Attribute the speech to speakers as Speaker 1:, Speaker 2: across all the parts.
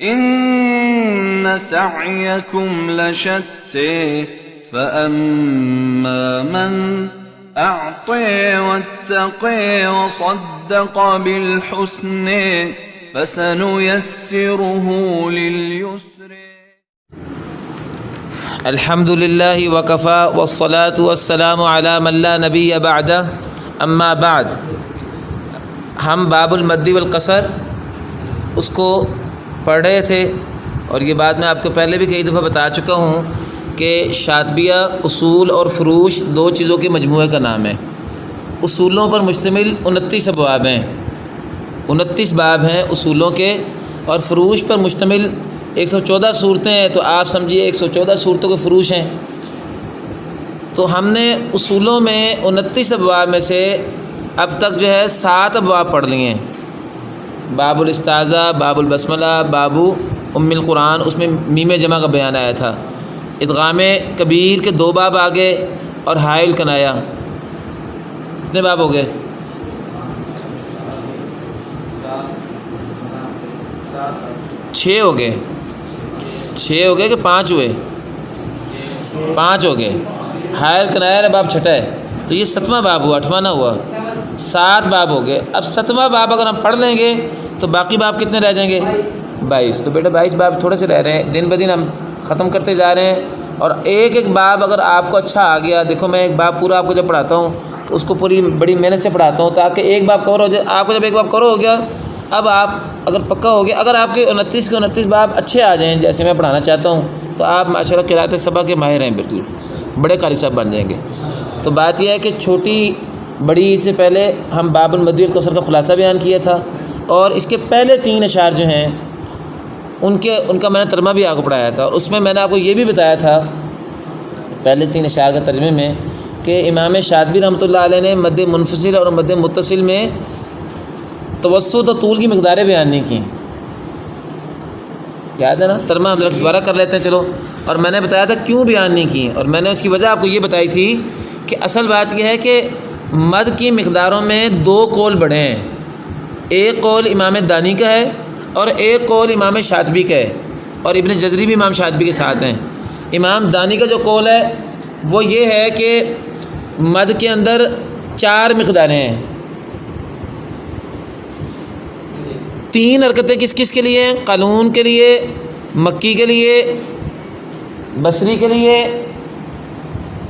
Speaker 1: إن سعيكم لشتى فأما من أعطى واتقى وصدق بالحسنى فسنيسره لليسر.
Speaker 2: الحمد للہ وکفا والصلاة والسلام علی من لا نبی بعدہ اما بعد. ہم باب المد والقصر اس کو پڑھ رہے تھے اور یہ بات میں آپ کو پہلے بھی کئی دفعہ بتا چکا ہوں کہ شاطبیہ اصول اور فروش دو چیزوں کے مجموعے کا نام ہے. اصولوں پر مشتمل 29 ابواب ہیں، 29 باب ہیں اصولوں کے، اور فروش پر مشتمل 114 صورتیں ہیں. تو آپ سمجھیے 114 صورتوں کے فروش ہیں. تو ہم نے اصولوں میں 29 ابواب میں سے اب تک جو ہے 7 ابواب پڑھ لیے ہیں. باب الاستعاذہ، باب البسملہ، باب ام القرآن، اس میں میم جمع کا بیان آیا تھا. ادغام کبیر کے 2 باب آگے اور حائل کنایا. کتنے باب ہو گئے؟ 6 ہو گئے. 6 ہو گئے کہ 5 ہوئے؟ 5 ہو گئے. حائل کنایا باب چھٹا ہے، تو یہ 7واں باب ہوا، 8واں نہ ہوا. 7 باب ہو گئے. اب 7واں باب اگر ہم پڑھ لیں گے تو باقی باب کتنے رہ جائیں گے؟ 22. تو بیٹا 22 باب تھوڑے سے رہ رہے ہیں، دن بدن ہم ختم کرتے جا رہے ہیں. اور ایک ایک باب اگر آپ کو اچھا آ گیا، دیکھو میں ایک باب پورا آپ کو جب پڑھاتا ہوں تو اس کو پوری بڑی محنت سے پڑھاتا ہوں تاکہ ایک باب کور ہو جائے. آپ کو جب ایک باب کور ہو گیا، اب آپ اگر پکا ہو گیا، اگر آپ کے 29 کے 29 باب اچھے آ جائیں جیسے میں پڑھانا چاہتا ہوں، تو آپ ماشاءاللہ قرأت سبع کے ماہر ہیں، بالکل بڑے قاری صاحب بن جائیں گے. تو بات یہ ہے کہ چھوٹی بڑی عید سے پہلے ہم باب المد والقصر کا خلاصہ بیان کیا تھا، اور اس کے پہلے 3 اشعار جو ہیں ان کا میں نے ترجمہ بھی آپ کو پڑھایا تھا. اور اس میں میں نے آپ کو یہ بھی بتایا تھا پہلے 3 اشعار کا ترجمے میں کہ امام شاطبی رحمۃ اللہ علیہ نے مد منفصل اور مد متصل میں توسط و طول کی مقداریں بیان نہیں کی. یاد ہے نا؟ ترجمہ ہم دوبارہ کر لیتے ہیں چلو. اور میں نے بتایا تھا کیوں بیان نہیں کی، اور میں نے اس کی وجہ آپ کو یہ بتائی تھی کہ اصل بات یہ ہے کہ مد کی مقداروں میں 2 قول بڑھے ہیں. ایک قول امام دانی کا ہے اور ایک قول امام شاطبی کا ہے، اور ابن جزری بھی امام شاطبی کے ساتھ ہیں. امام دانی کا جو قول ہے وہ یہ ہے کہ مد کے اندر 4 مقداریں ہیں. 3 حرکتیں کس کس کے لیے ہیں؟ قالون کے لیے، مکی کے لیے، بصری کے لیے،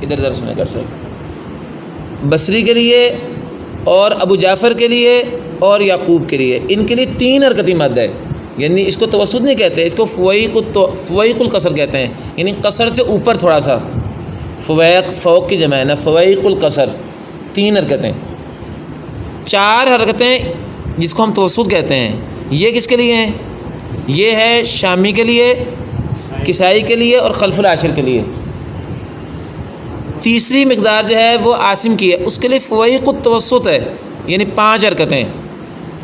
Speaker 2: ادھر ادھر سنیں کر سکتے، بصری کے لیے اور ابو جعفر کے لیے اور یعقوب کے لیے. ان کے لیے 3 حرکتی مد ہے. یعنی اس کو توسط نہیں کہتے، اس کو فویق القصر کہتے ہیں. یعنی قصر سے اوپر تھوڑا سا، فوق کی جمع ہے نا، فویق القصر. 3 حرکتیں، 4 حرکتیں جس کو ہم توسط کہتے ہیں. یہ کس کے لیے ہیں؟ یہ ہے شامی کے لیے، کسائی کے لیے اور خلف العاشر کے لیے. تیسری مقدار جو ہے وہ عاصم کی ہے، اس کے لیے فویق التوسط ہے، یعنی 5 حرکتیں.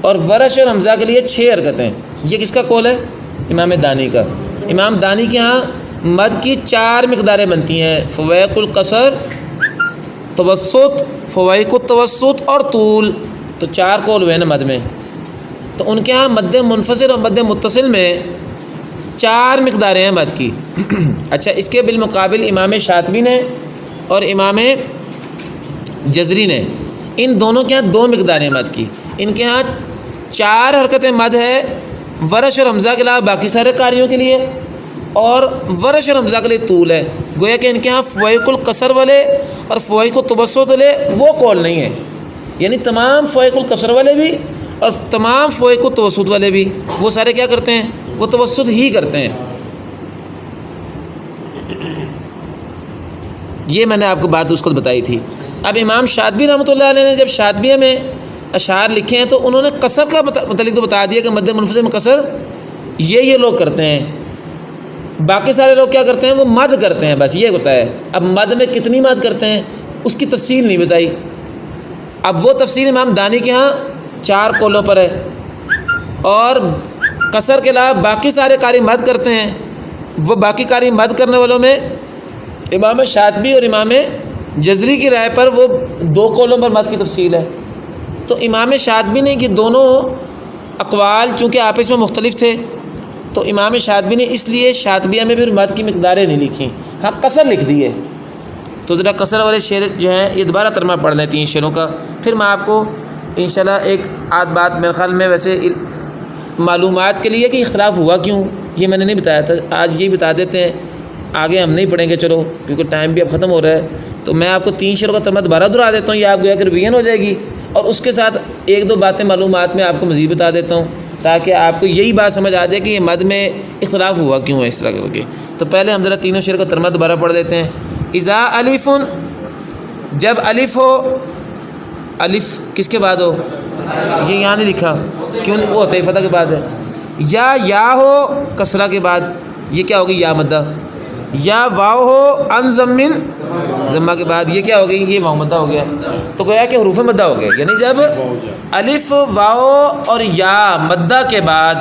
Speaker 2: اور ورش اور حمزہ کے لیے 6 حرکتیں. یہ کس کا قول ہے؟ امام دانی کا. امام دانی کے ہاں مد کی 4 مقداریں بنتی ہیں، فویق القصر، توسط، فویق التوسط اور طول. تو 4 قول ہوئے نا مد میں. تو ان کے ہاں مد منفصل اور مد متصل میں 4 مقداریں ہیں مد کی. اچھا، اس کے بالمقابل امام شاطبی نے اور امام جزری نے، ان دونوں کے ہاں 2 مقداریں مد کی. ان کے ہاں 4 حرکتیں مد ہے ورش اور حمزہ کے علاوہ باقی سارے قاریوں کے لیے، اور ورش اور حمزہ کے لیے طول ہے. گویا کہ ان کے ہاں فویق القصر والے اور فویق التوسط والے وہ قول نہیں ہے. یعنی تمام فویق القصر والے بھی اور تمام فویق التوسط والے بھی وہ سارے کیا کرتے ہیں؟ وہ توسط ہی کرتے ہیں. یہ میں نے آپ کو بات اس کو بتائی تھی. اب امام شاطبی رحمۃ اللہ علیہ نے جب شاطبیہ میں اشعار لکھے ہیں تو انہوں نے قصر کا متعلق تو بتا دیا کہ مد منفصل میں قصر یہ لوگ کرتے ہیں. باقی سارے لوگ کیا کرتے ہیں؟ وہ مد کرتے ہیں، بس یہ ہوتا ہے. اب مد میں کتنی مد کرتے ہیں اس کی تفصیل نہیں بتائی. اب وہ تفصیل امام دانی کے ہاں 4 قولوں پر ہے، اور قصر کے علاوہ باقی سارے قاری مد کرتے ہیں. وہ باقی قاری مد کرنے والوں میں امام شاطبی اور امام جزری کی رائے پر وہ 2 قولوں پر مد کی تفصیل ہے. تو امام شاطبی نے یہ دونوں اقوال چونکہ آپس میں مختلف تھے تو امام شاطبی نے اس لیے شاطبیہ میں پھر مد کی مقداریں نہیں لکھیں، ہاں قصر لکھ دی ہے۔ تو ذرا قصر والے شعر جو ہیں یہ دوبارہ ترجمہ پڑھ لیں 3 شعروں کا، پھر میں آپ کو انشاءاللہ ایک آدھ بات میرے خیال میں ویسے معلومات کے لیے کہ اختلاف ہوا کیوں یہ میں نے نہیں بتایا تھا، آج یہی بتا دیتے ہیں، آگے ہم نہیں پڑھیں گے چلو کیونکہ ٹائم بھی اب ختم ہو رہا ہے۔ تو میں آپ کو 3 شعروں کا ترجمہ دوبارہ دہرا دیتا ہوں، یہ آپ گویا کہ ریویژن ہو جائے گی، اور اس کے ساتھ 1-2 باتیں معلومات میں آپ کو مزید بتا دیتا ہوں تاکہ آپ کو یہی بات سمجھ آ جائے کہ یہ مد میں اختلاف ہوا کیوں ہے اس طرح کر کے۔ تو پہلے ہم ذرا تینوں شعر کا ترجمہ دوبارہ پڑھ دیتے ہیں۔ اذا الف، جب الف ہو، الف کس کے بعد ہو؟ یہ یہاں نہیں لکھا، کیوں وہ ہوتا ہے فتح کے بعد ہے۔ یا ہو کسرہ کے بعد، یہ کیا ہوگی؟ یا مدہ۔ یا واو ہو ان ضمن، ضمہ کے بعد، یہ کیا ہو گئی؟ یہ واو مدہ ہو گیا۔ تو گویا کہ حروف مدہ ہو گیا، یعنی جب الف واو اور یا مدہ کے بعد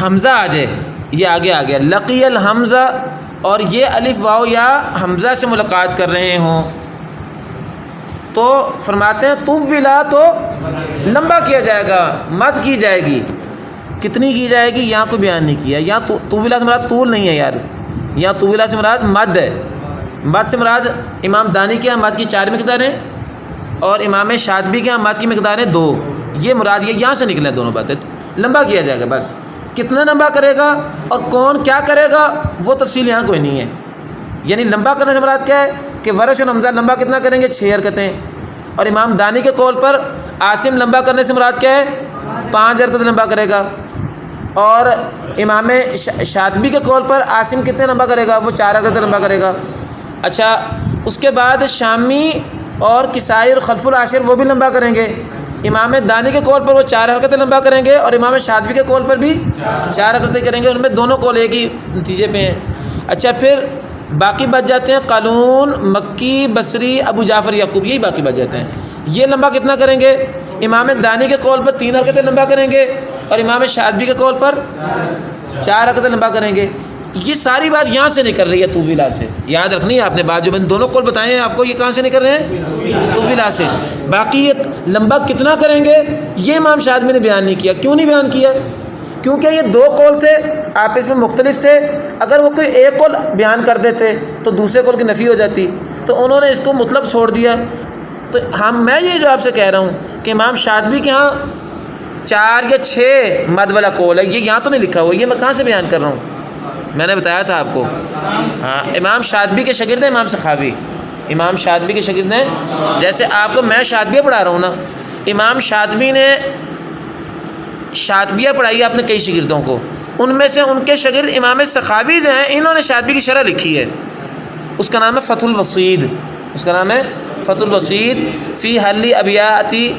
Speaker 2: حمزہ آ جائے، یہ آگے آ گیا لقی الحمزہ، اور یہ الف واو یا حمزہ سے ملاقات کر رہے ہوں تو فرماتے ہیں طولا، تو لمبا کیا جائے گا، مد کی جائے گی۔ کتنی کی جائے گی یہاں کو بیان نہیں کیا، یہاں طولا سے مراد طول نہیں ہے یار، یہاں طولا سے مراد مد ہے۔ مد سے مراد امام دانی کے یہاں مد کی 4 مقداریں اور امام شاطبی کے یہاں مد کی مقداریں 2، یہ مراد یہ یہاں سے نکلے دونوں باتیں، لمبا کیا جائے گا بس۔ کتنا لمبا کرے گا اور کون کیا کرے گا وہ تفصیل یہاں کوئی نہیں ہے، یعنی لمبا کرنے سے مراد کیا ہے کہ ورش اور حمزہ لمبا کتنا کریں گے؟ 6 حرکتیں، اور امام دانی کے قول پر عاصم لمبا کرنے سے مراد کیا ہے؟ 5 حرکتیں لمبا کرے گا، اور امام شاطبی کے قول پر عاصم کتنے لمبا کرے گا؟ وہ 4 حرکتیں لمبا کرے گا۔ اچھا اس کے بعد شامی اور کسائی اور خلف العاشر وہ بھی لمبا کریں گے، امام دانی کے قول پر وہ 4 حرکتیں لمبا کریں گے، اور امام شاطبی کے قول پر بھی 4 حرکتیں کریں گے، ان میں دونوں قول ایک ہی نتیجے پہ ہیں۔ اچھا پھر باقی بچ جاتے ہیں قالون، مکی، بصری، ابو جعفر یعقوب، یہی باقی بچ جاتے ہیں۔ یہ لمبا کتنا کریں گے؟ امام دانی کے قول پر 3 حرکتیں لمبا کریں گے، اور امام شاطبی کے قول پر 4 حرکتیں لمبا کریں گے۔ یہ ساری بات یہاں سے نکل رہی ہے طویلا سے، یاد رکھنی ہے آپ نے بات، جو میں نے دونوں قول بتائے ہیں آپ کو، یہ کہاں سے نکل رہے ہیں؟ طویلا سے۔ باقی یہ لمبا کتنا کریں گے یہ امام شاطبی نے بیان نہیں کیا۔ کیوں نہیں بیان کیا؟ کیونکہ یہ 2 قول تھے، آپس میں مختلف تھے، اگر وہ کوئی ایک قول بیان کر دیتے تو دوسرے قول کی نفی ہو جاتی، تو انہوں نے اس کو مطلق چھوڑ دیا۔ تو میں یہ جو آپ سے کہہ رہا ہوں کہ امام شاطبی کے ہاں 4 یا 6 مد والا قول ہے، یہ یہاں تو نہیں لکھا ہوا، یہ میں کہاں سے بیان کر رہا ہوں؟ میں نے بتایا تھا آپ کو، ہاں امام شاطبی کے شاگرد ہیں امام سخاوی، امام شاطبی کے شاگرد ہیں، جیسے آپ کو میں شاطبیہ پڑھا رہا ہوں نا، امام شاطبی نے شاطبیہ پڑھائی ہے اپنے کئی شاگردوں کو، ان میں سے ان کے شاگرد امام سخاوی جو ہیں انہوں نے شاطبی کی شرح لکھی ہے، اس کا نام ہے فتح الوسید، اس کا نام ہے فتح الوسید فی حل ابیاتی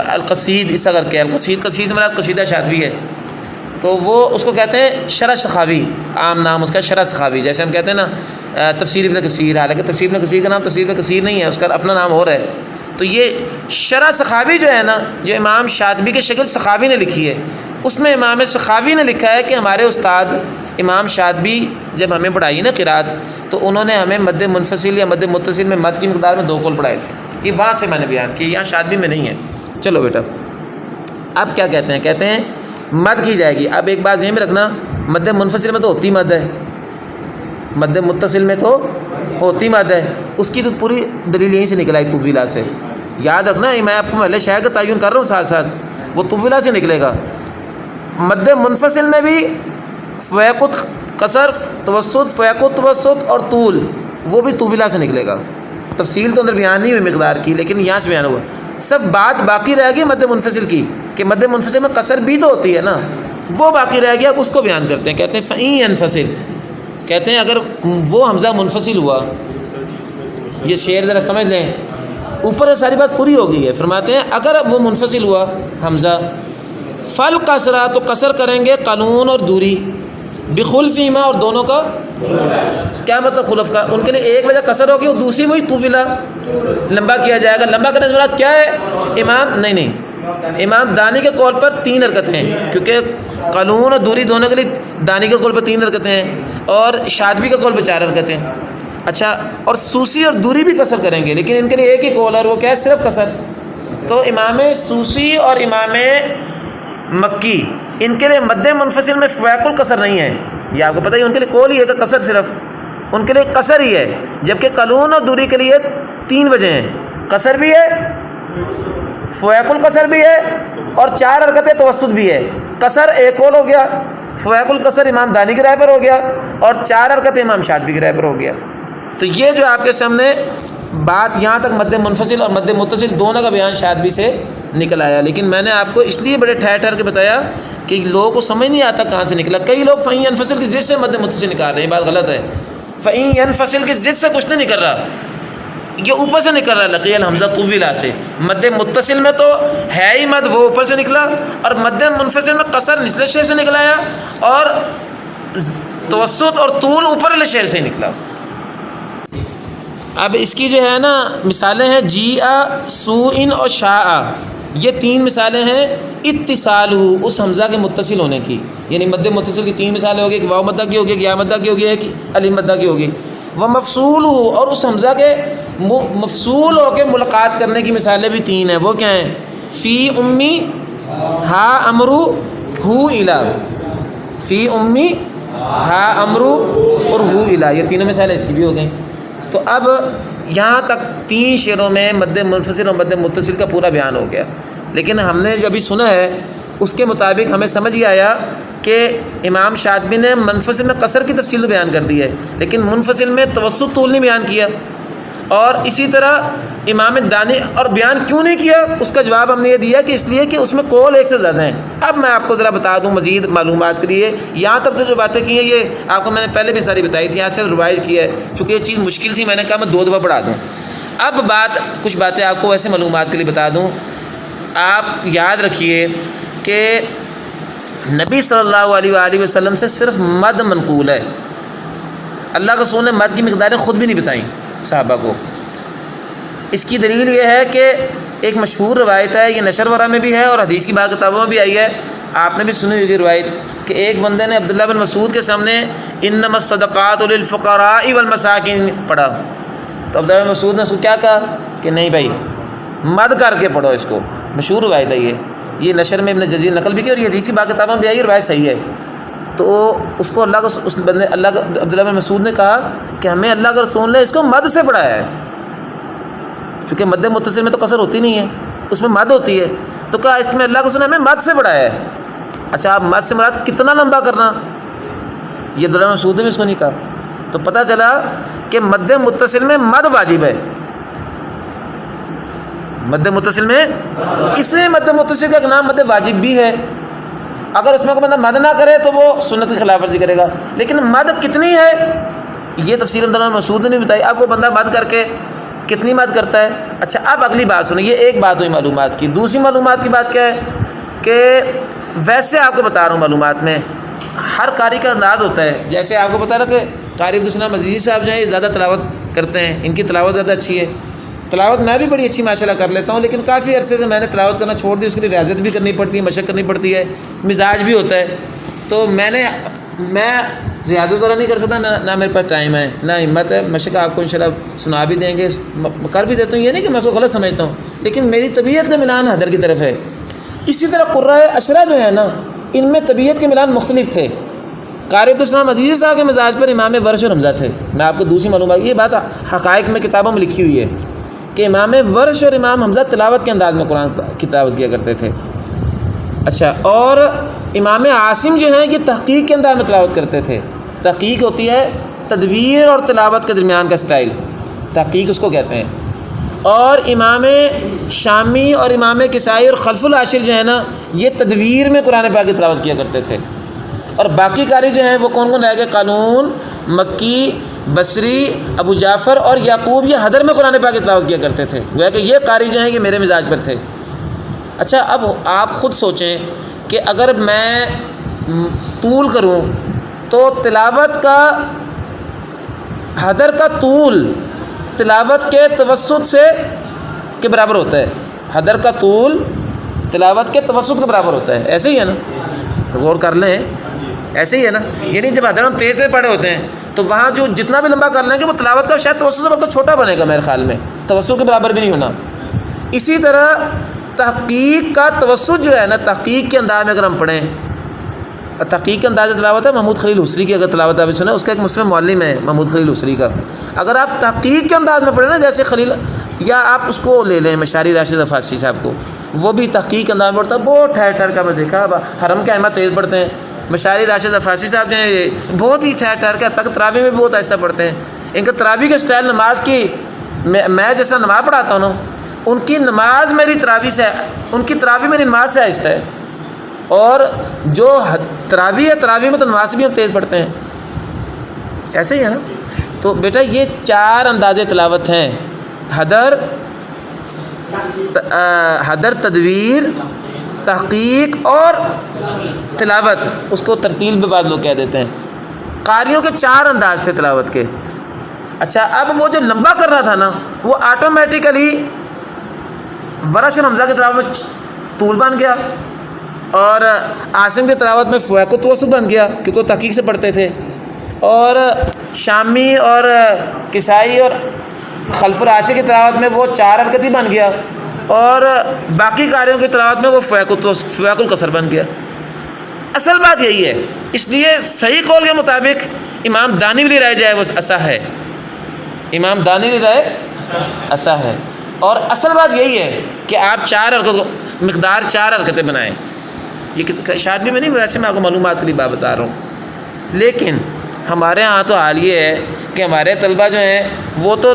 Speaker 2: القصید، اس کر کے القصید، قصید سے مراد قصیدہ شاطبی ہے، تو وہ اس کو کہتے ہیں شرح سخاوی، عام نام اس کا شرح سخاوی، جیسے ہم کہتے ہیں نا تفسیر ابن کثیر، حالانکہ تفسیر ابن کثیر کا نام تفسیر ابن کثیر نہیں ہے، اس کا اپنا نام اور ہے۔ تو یہ شرح سخاوی جو ہے نا، جو امام شاطبی کے شاگرد سخاوی نے لکھی ہے، اس میں امام سخاوی نے لکھا ہے کہ ہمارے استاد امام شاطبی جب ہمیں پڑھائی نا قرات، تو انہوں نے ہمیں مد منفصل یا مد متصل میں مد کی مقدار میں 2 قول پڑھائے تھے، یہ وہاں سے میں نے بیان کی، یہاں شاطبی میں نہیں ہے۔ چلو بیٹا اب کیا کہتے ہیں؟ کہتے ہیں مد کی جائے گی۔ اب ایک بات ذہن میں رکھنا، مد منفصل میں تو ہوتی مد ہے، مد متصل میں تو ہوتی مد ہے، اس کی تو پوری دلیل یہیں سے نکل آئی طویلا سے، یاد رکھنا، میں آپ کو محل شاعر کا تعین کر رہا ہوں ساتھ ساتھ، وہ طویلا سے نکلے گا۔ مد منفصل میں بھی فیق قصر، توسط، فیق توسط اور طول، وہ بھی طویلا سے نکلے گا۔ تفصیل تو اندر بیان نہیں ہوئی مقدار کی، لیکن یہاں سے بیان ہوا، سب بات باقی رہ گئی مد منفصل کی، کہ مد منفصل میں قصر بھی تو ہوتی ہے نا، وہ باقی رہ گیا، اس کو بیان کرتے ہیں، کہتے ہیں فَإِن ينفصل، کہتے ہیں اگر وہ حمزہ منفصل ہوا، یہ شعر ذرا سمجھ لیں، اوپر ساری بات پوری ہو گئی ہے، فرماتے ہیں اگر وہ منفصل ہوا حمزہ، فل قصرا، تو قصر کریں گے قانون اور دوری، بخلفیما، اور دونوں کا کیا مطلب خلف کا، ان کے لیے ایک وجہ قصر ہوگی اور دوسری وہی طویلا، لمبا کیا جائے گا۔ لمبا کرنے سے مراد کیا ہے؟ امام دانی کے قول پر 3 حرکتیں ہیں، کیونکہ قانون اور دوری دونوں کے لیے دانی کے قول پر 3 حرکتیں ہیں، اور شاطبی کے قول پر 4 حرکتیں۔ اچھا، اور سوسی اور دوری بھی قصر کریں گے، لیکن ان کے لیے ایک ہی قول ہے، اور وہ کیا ہے؟ صرف قصر، تو امام سوسی اور امام مکی ان کے لیے مد منفصل میں فوائق القصر نہیں ہے، یہ آپ کو پتہ ہی، ان کے لیے قول ہی ہے کہ قصر، صرف ان کے لیے قصر ہی ہے، جبکہ قلون اور دوری کے لیے 3 وجہ ہیں، قصر بھی ہے، فوائق القصر بھی ہے، اور 4 حرکت توسط بھی ہے۔ قصر ایک قول ہو گیا، فوائق القصر امام دانی کی رائے پر ہو گیا، اور 4 حرکت امام شاطبی کی رائے پر ہو گیا۔ تو یہ جو آپ کے سامنے بات یہاں تک مد منفصل اور مد متصل دونوں کا بیان شاطبی سے نکل آیا، لیکن میں نے آپ کو اس لیے بڑے ٹھہر ٹھہر کے بتایا کہ لوگوں کو سمجھ نہیں آتا کہاں سے نکلا۔ کئی لوگ فَإِن ينفصل کی ضد سے مد متصل نکال رہے ہیں، بات غلط ہے۔ فَإِن ينفصل کی ضد سے کچھ نہیں نکل رہا، یہ اوپر سے نکل رہا ہے، لقی الحمزہ طویلا سے۔ مد متصل میں تو ہے ہی مد، وہ اوپر سے نکلا، اور مد منفصل میں قصر نچلے شعر سے نکلایا، اور توسط اور طول اوپر والے شعر سے نکلا۔ اب اس کی جو ہے نا مثالیں ہیں جیء، سوء اور شاء، یہ 3 مثالیں ہیں اتصال اس حمزہ کے متصل ہونے کی، یعنی مد متصل کی 3 مثالیں ہوگی، ایک واو مدہ کی ہوگی، ایک یا مدہ کی ہوگی، ایک الف مدہ کی ہوگی۔ وہ مفصول اور اس حمزہ کے مفصول ہو کے ملاقات کرنے کی مثالیں بھی 3 ہیں، وہ کیا ہیں؟ فی امی ہا امرو ہو الا، فی امی ہا امرو اور ہو الا، یہ تینوں مثالیں اس کی بھی ہو گئیں۔ تو اب یہاں تک 3 شعروں میں مد منفصل اور مد متصل کا پورا بیان ہو گیا، لیکن ہم نے جو ابھی سنا ہے اس کے مطابق ہمیں سمجھ ہی آیا کہ امام شاطبی نے منفصل میں قصر کی تفصیل بیان کر دی ہے، لیکن منفصل میں توسط طول نہیں بیان کیا، اور اسی طرح امام دانی، اور بیان کیوں نہیں کیا اس کا جواب ہم نے یہ دیا کہ اس لیے کہ اس میں قول ایک سے زیادہ ہیں۔ اب میں آپ کو ذرا بتا دوں مزید معلومات کے لیے، یہاں تک تو جو باتیں کی ہیں یہ آپ کو میں نے پہلے بھی ساری بتائی تھی، یہاں سے ریوائز کی ہے، چونکہ یہ چیز مشکل تھی، میں نے کہا میں 2 دفعہ پڑھا دوں۔ اب کچھ باتیں آپ کو ویسے معلومات کے لیے بتا دوں۔ آپ یاد رکھیے کہ نبی صلی اللہ علیہ وآلہ وسلم سے صرف مد منقول ہے، اللہ کے رسول نے مد کی مقداریں خود بھی نہیں بتائیں صحابہ کو۔ اس کی دلیل یہ ہے کہ ایک مشہور روایت ہے، یہ نشر ورا میں بھی ہے اور حدیث کی بعض کتابوں میں بھی آئی ہے، آپ نے بھی سنی ہوگی روایت، کہ ایک بندے نے عبداللہ بن مسعود کے سامنے انما الصدقات للفقراء والمساکین پڑھا، تو عبداللہ بن مسعود نے اس کو کیا کہا کہ نہیں بھائی مد کر کے پڑھو اس کو، مشہور روایت ہے یہ نشر میں ابن جزیر نقل بھی کی، اور یہ حدیث کی بعض کتابوں میں بھی آئی، روایت صحیح ہے۔ تو اس کو اس بندے عبداللہ بن مسعود نے کہا کہ ہمیں اللہ کے رسول نے اس کو مد سے پڑھایا ہے، چونکہ مد متصل میں تو قصر ہوتی نہیں ہے، اس میں مد ہوتی ہے، تو کہا اس میں اللہ کے رسول نے ہمیں مد سے پڑھایا ہے۔ اچھا آپ مد سے مراد کتنا لمبا کرنا، یہ عبداللہ بن مسعود نے بھی اس کو نہیں کہا، تو پتہ چلا کہ مد متصل میں مد واجب ہے، مد متصل میں، اس لیے مد متصل کا نام مد واجب بھی ہے، اگر اس میں کوئی بندہ مد نہ کرے تو وہ سنت کی خلاف ورزی کرے گا، لیکن مد کتنی ہے یہ تفصیل عبداللہ بن مسعود نے نہیں بتائی، اب وہ بندہ مد کر کے کتنی مد کرتا ہے۔ اچھا اب اگلی بات سنیں، یہ ایک بات ہوئی معلومات کی، دوسری معلومات کی بات کیا ہے کہ ویسے آپ کو بتا رہا ہوں معلومات میں ہر قاری کا انداز ہوتا ہے، جیسے آپ کو بتا رہا کہ قاری عبدالسلام عزیزی صاحب جو ہے یہ زیادہ تلاوت کرتے ہیں، ان کی تلاوت زیادہ اچھی ہے، تلاوت میں بھی بڑی اچھی ماشاءاللہ کر لیتا ہوں، لیکن کافی عرصے سے میں نے تلاوت کرنا چھوڑ دی، اس کے لیے ریاضت بھی کرنی پڑتی ہے، مشق کرنی پڑتی ہے، مزاج بھی ہوتا ہے، تو میں ریاضت وغیرہ نہیں کر سکتا، نہ میرے پاس ٹائم ہے نہ ہمت ہے، مشق آپ کو انشاءاللہ سنا بھی دیں گے، کر بھی دیتا ہوں، یہ نہیں کہ میں اس کو غلط سمجھتا ہوں، لیکن میری طبیعت کا ملان حیدر کی طرف ہے۔ اسی طرح قرۂ عشرہ جو ہے نا، ان میں طبیعت کے ملان مختلف تھے، قاری عبدالسلام عزیزی صاحب کے مزاج پر امام ورش اور حمزہ تھے۔ میں آپ کو دوسری معلومات، یہ بات حقائق میں کتابوں میں لکھی ہوئی ہے کہ امام ورش اور امام حمزہ تلاوت کے انداز میں قرآن کی تلاوت کیا کرتے تھے۔ اچھا، اور امام عاصم جو ہیں یہ تحقیق کے انداز میں تلاوت کرتے تھے۔ تحقیق ہوتی ہے تدویر اور تلاوت کے درمیان کا سٹائل، تحقیق اس کو کہتے ہیں۔ اور امام شامی اور امام کسائی اور خلف العاشر جو ہے نا یہ تدویر میں قرآن پاک کی تلاوت کیا کرتے تھے، اور باقی قاری جو ہیں وہ کون کون رہ گئے؟ قالون، مکی، بصری، ابو جعفر اور یعقوب، یہ حدر میں قرآن پاک کی تلاوت کیا کرتے تھے، گویا کہ یہ قاری جو ہیں یہ میرے مزاج پر تھے۔ اچھا اب آپ خود سوچیں کہ اگر میں طول کروں تو تلاوت کا حدر کا طول تلاوت کے توسط سے کے برابر ہوتا ہے، حدر کا طول تلاوت کے توسط کے برابر ہوتا ہے، ایسے ہی ہے نا؟ غور کر لیں، ایسے ہی ہے نا؟ یعنی جب حدر ہم تیز پڑھے ہوتے ہیں تو وہاں جو جتنا بھی لمبا کر لیں گے وہ تلاوت کا شاید توسط سے بہت چھوٹا بنے گا، میرے خیال میں توسط کے برابر بھی نہیں ہونا۔ اسی طرح تحقیق کا توسط جو ہے نا، تحقیق کے انداز میں اگر ہم پڑھیں، تحقیق کے انداز تلاوت ہے محمود خلیل حسری کی، اگر تلاوت آپ نے سنا، اس کا ایک مسلم معلم ہے محمود خلیل حسری کا، اگر آپ تحقیق کے انداز میں پڑھیں نا، جیسے خلیل، یا آپ اس کو لے لیں مشاری راشد افاسی صاحب کو، وہ بھی تحقیق کے انداز میں پڑھتا ہے، بہت ٹھہر ٹھہر کا میں دیکھا، حرم کے ائمہ تیز پڑھتے ہیں، مشاری راشد افاسی صاحب جو ہیں یہ بہت ہی ٹھہر ٹھہر کا، تک تراویح میں بھی بہت آہستہ پڑھتے ہیں، ان کا تراویح کا سٹائل نماز کی، میں جیسا نماز پڑھاتا ہوں نا، ان کی نماز میری تراویح سے، ان کی تراویح میری نماز سے آہستہ ہے، اور جو تراویح ہے، تراویح میں تو نماز بھی ہم تیز پڑھتے ہیں، ایسے ہی ہے نا۔ تو بیٹا یہ 4 انداز تلاوت ہیں، حدر، تدویر، تحقیق اور تلاوت، اس کو ترتیل بھی بعض لوگ کہہ دیتے ہیں۔ قاریوں کے 4 انداز تھے تلاوت کے۔ اچھا اب وہ جو لمبا کرنا تھا نا، وہ آٹومیٹیکلی ورش حمزہ کی تلاوت میں طول بن گیا، اور عاصم کی تلاوت میں فوائق و توسط بن گیا، کیونکہ وہ تحقیق سے پڑھتے تھے، اور شامی اور کسائی اور خلف راشد کی تلاوت میں وہ 4 حرکتی بن گیا، اور باقی قاریوں کی تلاوت میں وہ فوائق القصر بن گیا۔ اصل بات یہی ہے، اس لیے صحیح قول کے مطابق امام دانوی رائے جائے وہ اصح ہے، امام دانوی رائے اصح ہے، اور اصل بات یہی ہے کہ آپ 4 حرکت مقدار 4 حرکتیں بنائیں۔ یہ شادی میں نہیں، ویسے میں آپ کو معلومات کے لیے بات بتا رہا ہوں، لیکن ہمارے ہاں تو حال یہ ہے کہ ہمارے طلبہ جو ہیں وہ تو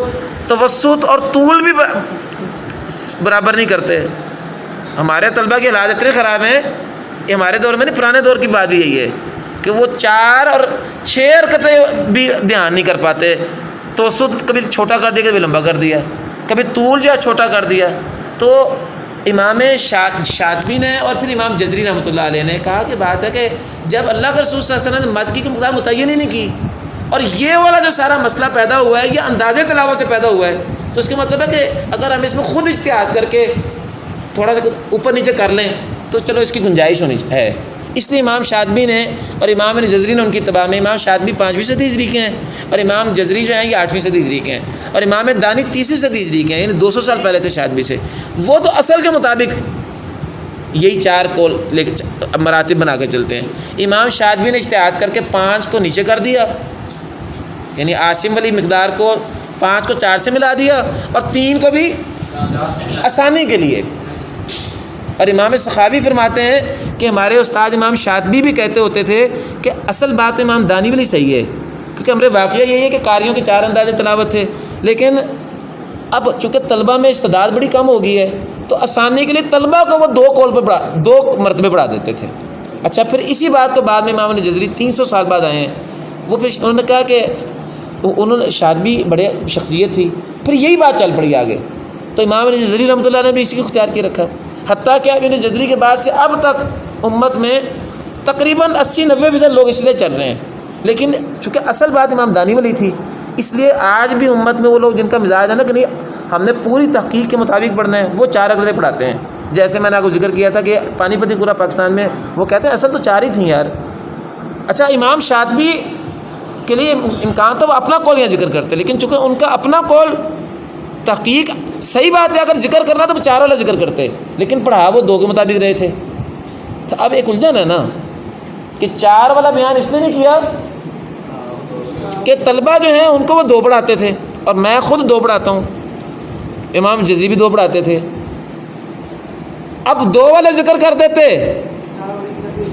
Speaker 2: توسط اور طول بھی برابر نہیں کرتے۔ ہمارے طلبہ کے حالات اتنے خراب ہیں، یہ ہمارے دور میں نہیں، پرانے دور کی بات بھی یہی ہے کہ وہ 4 اور 6 حرکتیں بھی دھیان نہیں کر پاتے، توسط کبھی چھوٹا کر دیا، کبھی لمبا کر دیا، کبھی طول جو ہے چھوٹا کر دیا۔ تو امام شاطبی نے اور پھر امام جزری رحمۃ اللہ علیہ نے کہا کہ بات ہے کہ جب اللہ کے رسول صلی اللہ علیہ وسلم نے مد کی مقدار متعین ہی نہیں کی، اور یہ والا جو سارا مسئلہ پیدا ہوا ہے یہ انداز تلاوت سے پیدا ہوا ہے، تو اس کا مطلب ہے کہ اگر ہم اس میں خود اجتہاد کر کے تھوڑا سا اوپر نیچے کر لیں تو چلو اس کی گنجائش ہونی ہے۔ اس لیے امام شاطبی نے اور امام جزری نے ان کی اتباع میں، امام شاطبی 5ویں صدی ہجری کے ہیں اور امام جزری جو ہیں یہ 8ویں صدی ہجری کے ہیں، اور امام دانی 30ویں صدی ہجری کے ہیں، یعنی 200 سال پہلے تھے شاطبی سے۔ وہ تو اصل کے مطابق یہی 4 قول لے کے مراتب بنا کے چلتے ہیں۔ امام شاطبی نے اجتہاد کر کے 5 کو نیچے کر دیا، یعنی عاصم والی مقدار کو 5 کو 4 سے ملا دیا، اور 3 کو بھی آسانی کے لیے۔ اور امام سخاوی فرماتے ہیں کہ ہمارے استاد امام شاطبی بھی کہتے ہوتے تھے کہ اصل بات امام دانی والی صحیح ہے، کیونکہ ہمارے واقعہ یہی ہے کہ قاریوں کے 4 انداز تلاوت تھے، لیکن اب چونکہ طلبہ میں استعداد بڑی کم ہو گئی ہے تو آسانی کے لیے طلبہ کو وہ 2 قول پہ 2 مرتبے پڑھا دیتے تھے۔ اچھا پھر اسی بات کو بعد میں امام جزری 300 سال بعد آئے ہیں، وہ پھر انہوں نے کہا کہ انہوں نے شاطبی بڑے شخصیت تھی، پھر یہی بات چل پڑی آگے، تو امام جزری رحمۃ اللہ نے بھی اسی کو اختیار کیے رکھا، حتیٰ کہ ابن جزری کے بعد سے اب تک امت میں تقریباً 80-90% لوگ اس لیے چل رہے ہیں، لیکن چونکہ اصل بات امام دانی والی تھی، اس لیے آج بھی امت میں وہ لوگ جن کا مزاج ہے نا کہ نہیں ہم نے پوری تحقیق کے مطابق پڑھنا ہے، وہ 4 حرکتیں پڑھاتے ہیں۔ جیسے میں نے آپ کو ذکر کیا تھا کہ پانی پتی پورا پاکستان میں وہ کہتے ہیں اصل تو 4 ہی تھیں یار۔ اچھا امام شاطبی کے لیے امکان تو وہ اپنا قول یہاں ذکر کرتے، لیکن چونکہ ان کا اپنا قول تحقیق صحیح بات ہے، اگر ذکر کرنا تو وہ 4 والا ذکر کرتے، لیکن پڑھا وہ 2 کے مطابق رہے تھے۔ تو اب ایک الجھن ہے نا کہ 4 والا بیان اس نے نہیں کیا کہ طلبہ جو ہیں ان کو وہ 2 پڑھاتے تھے، اور میں خود 2 پڑھاتا ہوں، امام جزری بھی 2 پڑھاتے تھے، اب 2 والے ذکر کر دیتے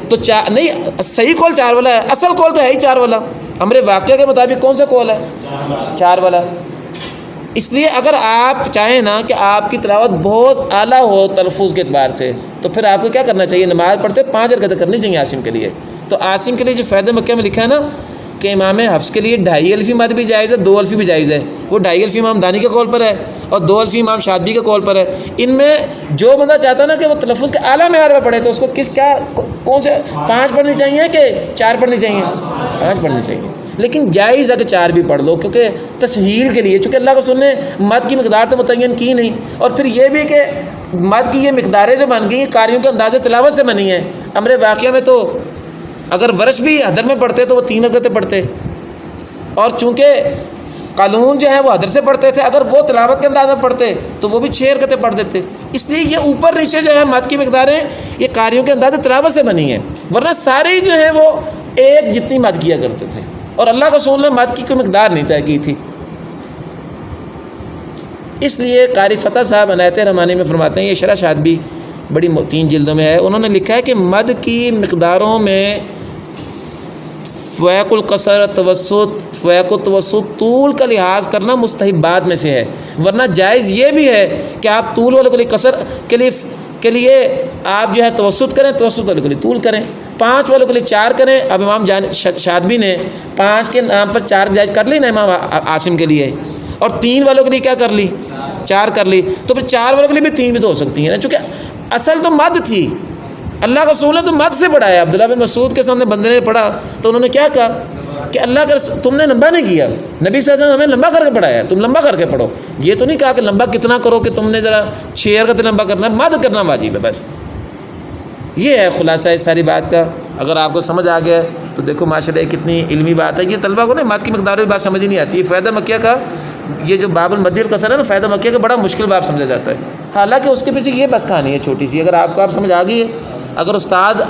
Speaker 2: تو نہیں، صحیح قول 4 والا ہے، اصل قول تو ہے ہی 4 والا، ہمارے واقعہ کے مطابق کون سا قول ہے؟ 4 والا۔ اس لیے اگر آپ چاہیں نا کہ آپ کی تلاوت بہت اعلیٰ ہو تلفظ کے اعتبار سے، تو پھر آپ کو کیا کرنا چاہیے؟ نماز پڑھتے 5 حرکتیں کرنی چاہیے عاصم کے لیے۔ تو عاصم کے لیے جو فیض مکہ میں لکھا ہے نا کہ امام حفص کے لیے 2.5 الفی مد بھی جائز ہے، 2 الفی بھی جائز ہے، وہ 2.5 الفی امام دانی کے قول پر ہے اور 2 الفی امام شاطبی کے قول پر ہے۔ ان میں جو بندہ چاہتا ہے نا کہ وہ تلفظ کے اعلیٰ معیار میں پڑھے تو اس کو کون سے 5 پڑھنی چاہیے کہ 4 پڑھنی چاہیے؟ 5 پڑھنی چاہیے، لیکن جائز ہے کہ 4 بھی پڑھ لو، کیونکہ تسہیل کے لیے، چونکہ اللہ کو سننے مد کی مقدار تو متعین کی نہیں، اور پھر یہ بھی کہ مد کی یہ مقداریں جو بن گئی ہیں قاریوں کے انداز تلاوت سے بنی ہیں۔ ہمارے واقعہ میں تو اگر ورش بھی حدر میں پڑھتے تو وہ 3 حرکتیں پڑھتے، اور چونکہ قانون جو ہے وہ حدر سے پڑھتے تھے، اگر وہ تلاوت کے انداز میں پڑھتے تو وہ بھی 6 رکعتیں پڑھ دیتے. اس لیے یہ اوپر نیچے جو ہے مد کی مقداریں یہ قاریوں کے انداز تلاوت سے بنی ہیں، ورنہ سارے جو ہیں وہ ایک جتنی مد کیا کرتے تھے، اور اللہ کے رسول نے مد کی کوئی مقدار نہیں طے کی تھی. اس لیے قاری فتح صاحب عنایت رحمانی میں فرماتے ہیں، یہ شرح شاطبی بڑی 3 جلدوں میں ہے، انہوں نے لکھا ہے کہ مد کی مقداروں میں فویق القصر، فویق التوسط، طول کا لحاظ کرنا مستحبات میں سے ہے، ورنہ جائز یہ بھی ہے کہ آپ طول والوں کے لیے قصر کے لیے آپ جو ہے توسط کریں، توسط والوں کے لیے طول کریں، 5 والوں کے لیے 4 کریں. اب امام شاطبی نے 5 کے نام پر 4 جائز کر لی نا امام عاصم کے لیے، اور 3 والوں کے لیے کیا کر لی؟ 4 کر لی. تو پھر 4 والوں کے لیے بھی 3 بھی تو ہو سکتی ہیں نا، چونکہ اصل تو مد تھی. اللہ کا رسول نے تو مد سے پڑھایا. عبداللہ بن مسعود کے سامنے بندے نے پڑھا تو انہوں نے کیا کہا کہ اللہ کا تم نے لمبا نہیں کیا، نبی صلی اللہ علیہ وسلم ہمیں لمبا کر کے پڑھایا، تم لمبا کر کے پڑھو. یہ تو نہیں کہا کہ لمبا کتنا کرو کہ تم نے ذرا 6 رکعت لمبا کرنا ہے، مد کرنا واجب ہے بس. یہ ہے خلاصہ اس ساری بات کا. اگر آپ کو سمجھ آ گیا تو دیکھو ماشاءاللہ کتنی علمی بات ہے. یہ طلبہ کو نا مد کی مقدار کی بات سمجھ ہی نہیں آتی. فائدہ مکیہ کا یہ جو باب المدی القصر ہے نا، فائدہ مکیہ کا بڑا مشکل باب سمجھا جاتا ہے، حالانکہ اس کے پیچھے یہ بس کہانی ہے چھوٹی سی. اگر آپ سمجھ آ گئی ہے، اگر استاد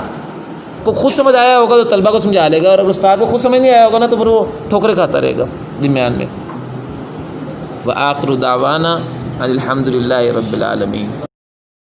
Speaker 2: کو خود سمجھ آیا ہوگا تو طلبہ کو سمجھا لے گا، اور اگر استاد کو خود سمجھ نہیں آیا ہوگا نا تو پھر وہ ٹھوکریں کھاتا رہے گا درمیان میں. وآخر دعوانا الحمد للہ رب العالمین.